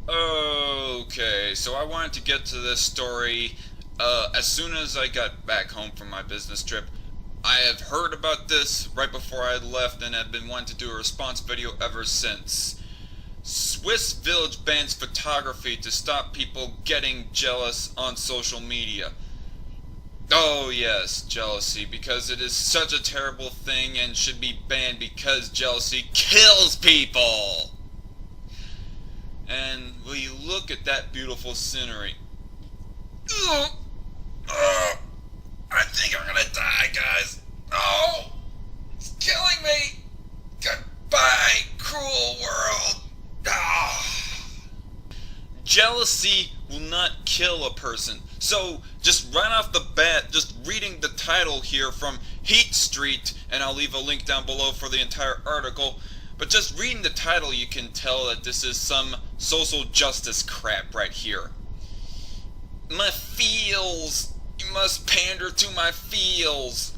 Okay, so I wanted to get to this story as soon as I got back home from my business trip. I have heard about this right before I left and have been wanting to do a response video ever since. Swiss village bans photography to stop people getting jealous on social media. Oh yes, jealousy, because it is such a terrible thing and should be banned because jealousy kills people! And will you look at that beautiful scenery? Ugh. Ugh. I think I'm gonna die, guys. Oh, it's killing me. Goodbye, cruel world. Ah. Jealousy will not kill a person. So, just right off the bat, just reading the title here from Heat Street, and I'll leave a link down below for the entire article, but just reading the title you can tell that this is some social justice crap right here. My feels. You must pander to my feels.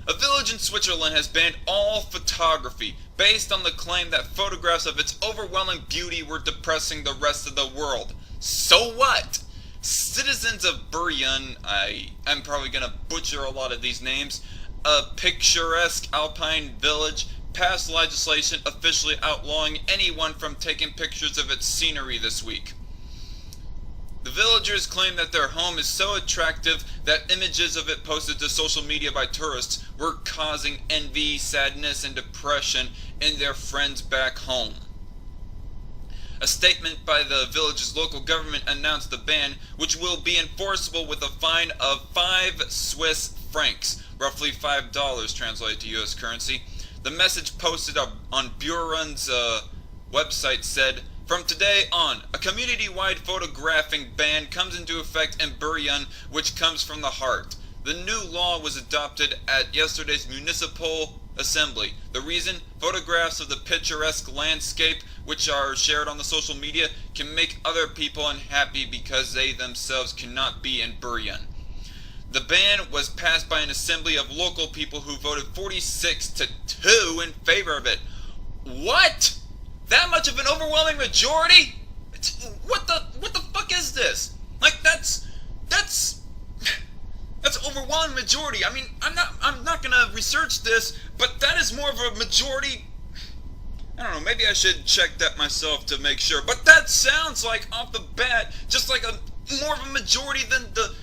A village in Switzerland has banned all photography based on the claim that photographs of its overwhelming beauty were depressing the rest of the world. So what? Citizens of Buryan, I'm probably gonna butcher a lot of these names, a picturesque alpine village, passed legislation officially outlawing anyone from taking pictures of its scenery this week. The villagers claim that their home is so attractive that images of it posted to social media by tourists were causing envy, sadness, and depression in their friends back home. A statement by the village's local government announced the ban, which will be enforceable with a fine of 5 Swiss francs, roughly $5 translated to US currency. The message posted on Buryan's website said, "From today on, a community-wide photographing ban comes into effect in Buryan, which comes from the heart. The new law was adopted at yesterday's municipal assembly. The reason? Photographs of the picturesque landscape, which are shared on the social media, can make other people unhappy because they themselves cannot be in Buryan." The ban was passed by an assembly of local people who voted 46-2 in favor of it. What? That much of an overwhelming majority? What the fuck is this? Like that's overwhelming majority. I mean, I'm not gonna research this, but that is more of a majority. I don't know, maybe I should check that myself to make sure. But that sounds like off the bat just like a more of a majority than the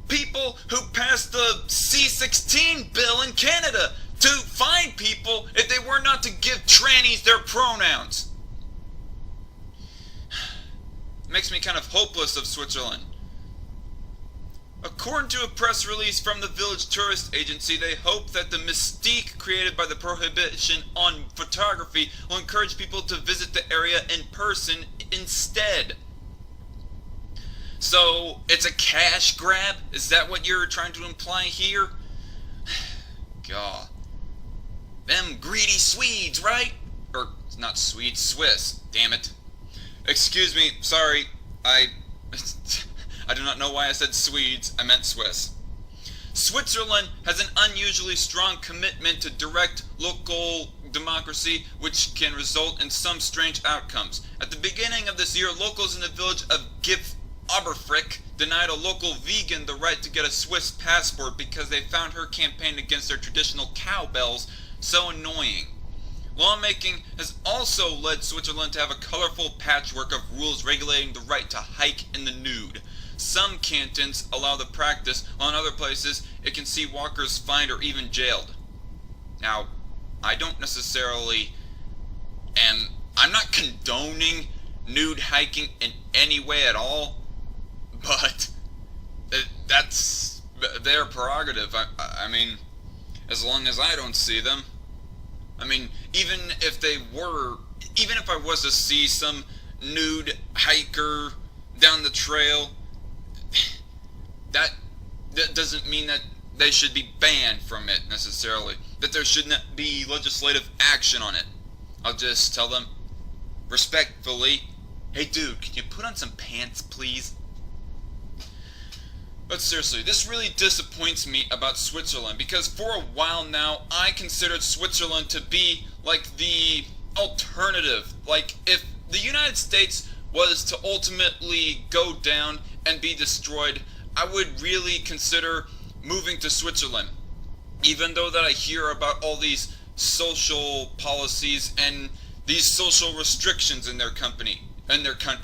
people who passed the C-16 bill in Canada to fine people if they were not to give trannies their pronouns. Makes me kind of hopeless of Switzerland. According to a press release from the village tourist agency, they hope that the mystique created by the prohibition on photography will encourage people to visit the area in person instead. So, it's a cash grab? Is that what you're trying to imply here? God. Them greedy Swedes, right? Or, not Swedes, Swiss. Damn it. Excuse me, sorry, I do not know why I said Swedes, I meant Swiss. Switzerland has an unusually strong commitment to direct local democracy, which can result in some strange outcomes. At the beginning of this year, locals in the village of Gif Oberfrick denied a local vegan the right to get a Swiss passport because they found her campaign against their traditional cowbells so annoying. Lawmaking has also led Switzerland to have a colorful patchwork of rules regulating the right to hike in the nude. Some cantons allow the practice, while in other places it can see walkers fined or even jailed. Now, I don't necessarily I'm not condoning nude hiking in any way at all, but that's their prerogative. I mean, as long as I don't see them. I mean, even if I was to see some nude hiker down the trail, that doesn't mean that they should be banned from it necessarily, that there should not be legislative action on it. I'll just tell them respectfully, "Hey dude, can you put on some pants, please?" But seriously, this really disappoints me about Switzerland, because for a while now, I considered Switzerland to be like the alternative. Like, if the United States was to ultimately go down and be destroyed, I would really consider moving to Switzerland. Even though that I hear about all these social policies and these social restrictions in their country,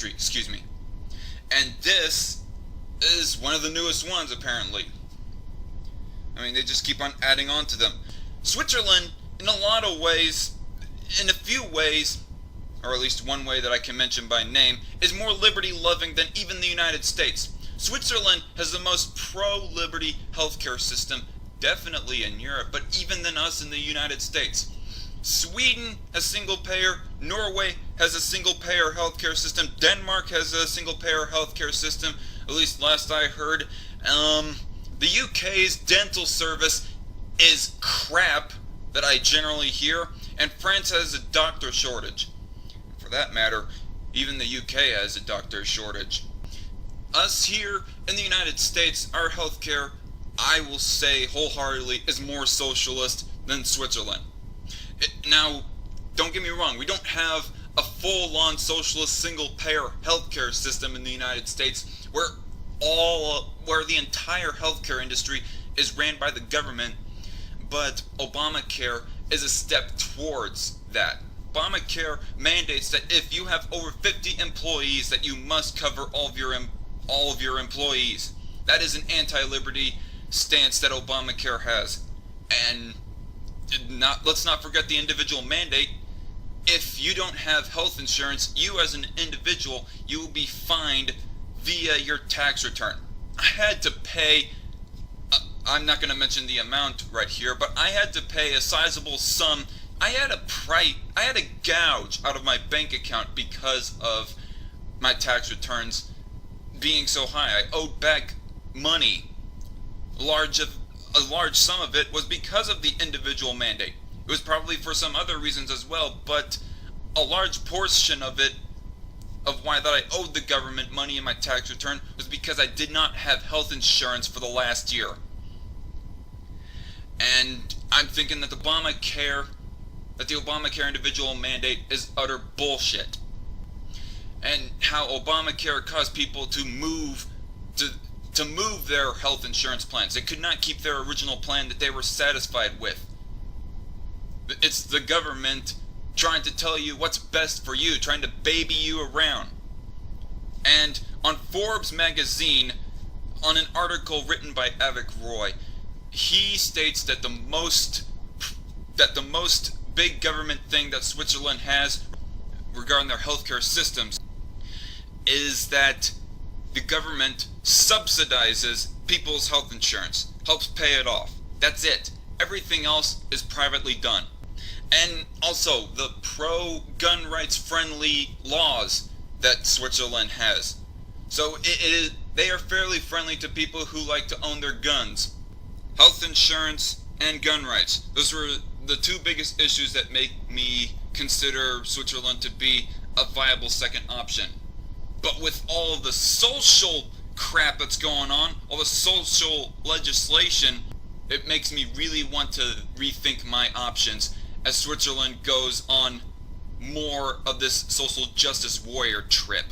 excuse me. And this is one of the newest ones, apparently. I mean, they just keep on adding on to them. Switzerland, in a lot of ways, in a few ways, or at least one way that I can mention by name, is more liberty-loving than even the United States. Switzerland has the most pro-liberty healthcare system, definitely in Europe, but even than us in the United States. Sweden has single-payer, Norway has a single-payer healthcare system, Denmark has a single-payer healthcare system, at least last I heard. The UK's dental service is crap, that I generally hear, and France has a doctor shortage. For that matter, even the UK has a doctor shortage. Us here in the United States, our healthcare, I will say wholeheartedly, is more socialist than Switzerland. Now, don't get me wrong, we don't have a full-on socialist single-payer healthcare system in the United States where the entire healthcare industry is ran by the government, but Obamacare is a step towards that. Obamacare mandates that if you have over 50 employees, that you must cover all of your employees. That is an anti-liberty stance that Obamacare has. And let's not forget the individual mandate. If you don't have health insurance, you as an individual, you will be fined via your tax return. I had to pay, I'm not going to mention the amount right here, but I had to pay a sizable sum. I had a gouge out of my bank account because of my tax returns being so high. I owed back money. A large sum of it was because of the individual mandate. It was probably for some other reasons as well, but a large portion of it, of why that I owed the government money in my tax return, was because I did not have health insurance for the last year. And I'm thinking that the Obamacare individual mandate is utter bullshit. And how Obamacare caused people to move their health insurance plans. They could not keep their original plan that they were satisfied with. It's the government trying to tell you what's best for you, trying to baby you around. And on Forbes magazine, on an article written by Avik Roy, he states that the most big government thing that Switzerland has regarding their healthcare systems is that the government subsidizes people's health insurance, helps pay it off. That's it. Everything else is privately done. And also the pro-gun rights friendly laws that Switzerland has. So they are fairly friendly to people who like to own their guns. Health insurance and gun rights. Those were the two biggest issues that make me consider Switzerland to be a viable second option. But with all of the social crap that's going on, all the social legislation, it makes me really want to rethink my options as Switzerland goes on more of this social justice warrior trip.